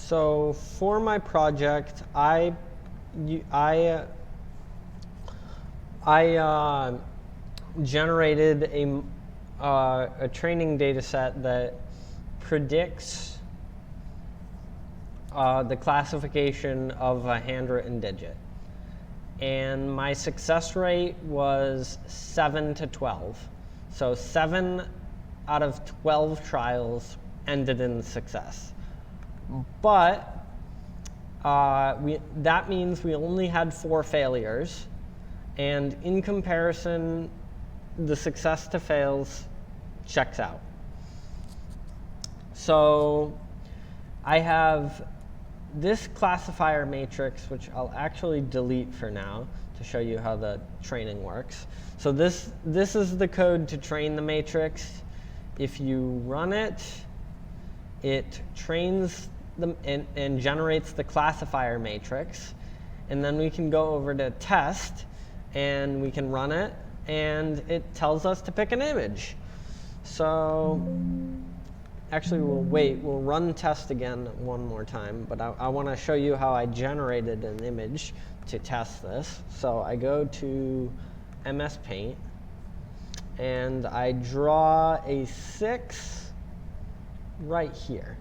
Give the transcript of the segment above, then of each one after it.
So for my project, I generated a training data set that predicts the classification of a handwritten digit. And my success rate was 7 to 12. So 7 out of 12 trials ended in success. But that means we only had 4 failures. And in comparison, the success to fails checks out. So I have this classifier matrix, which I'll actually delete for now to show you how the training works. So this is the code to train the matrix. If you run it, it trains and generates the classifier matrix. And then we can go over to test, and we can run it, and it tells us to pick an image. So actually, we'll run test again one more time, but I want to show you how I generated an image to test this. So I go to MS Paint, and I draw a 6 right here.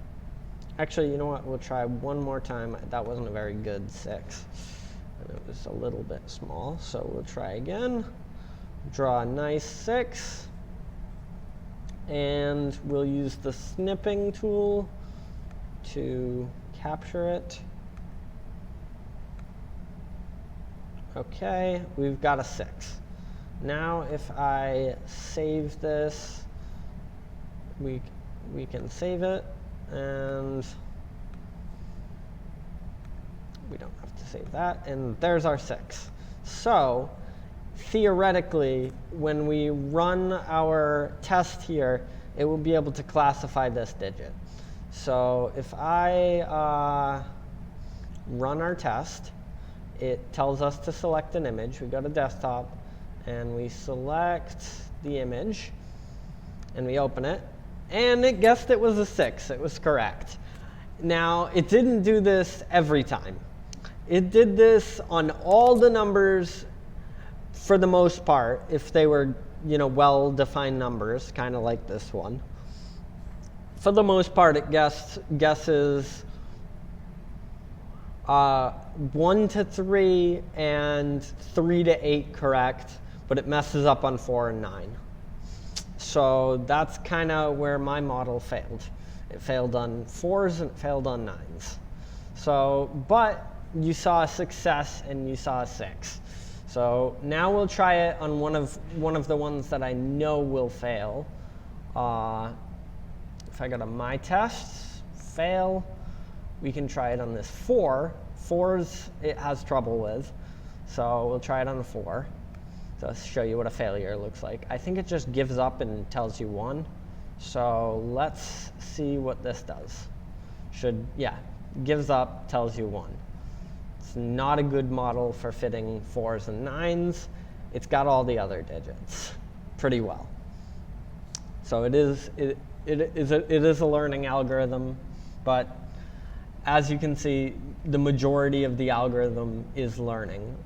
Actually, you know what? We'll try one more time. That wasn't a very good 6. And it was a little bit small, so we'll try again. Draw a nice 6. And we'll use the snipping tool to capture it. OK, we've got a 6. Now if I save this, we can save it. And we don't have to save that. And there's our 6. So theoretically, when we run our test here, it will be able to classify this digit. So if I run our test, it tells us to select an image. We go to desktop, and we select the image, and we open it. And it guessed it was a 6. It was correct. Now, it didn't do this every time. It did this on all the numbers for the most part, if they were well-defined numbers, kind of like this one. For the most part, it guesses 1 to 3 and 3 to 8 correct, but it messes up on 4 and 9. So that's kind of where my model failed. It failed on 4s and it failed on 9s. So, but you saw a success and you saw a 6. So now we'll try it on one of the ones that I know will fail. If I go to my tests, fail, we can try it on this 4. 4s it has trouble with. So we'll try it on a 4. So I'll show you what a failure looks like. I think it just gives up and tells you 1. So let's see what this does. Gives up, tells you 1. It's not a good model for fitting 4s and 9s. It's got all the other digits pretty well. So it is a learning algorithm, but as you can see, the majority of the algorithm is learning.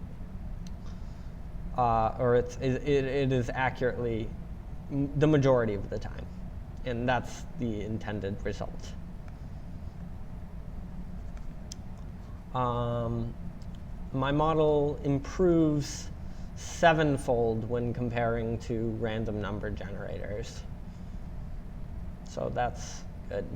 Or it is accurately the majority of the time. And that's the intended result. My model improves 7-fold when comparing to random number generators. So that's good.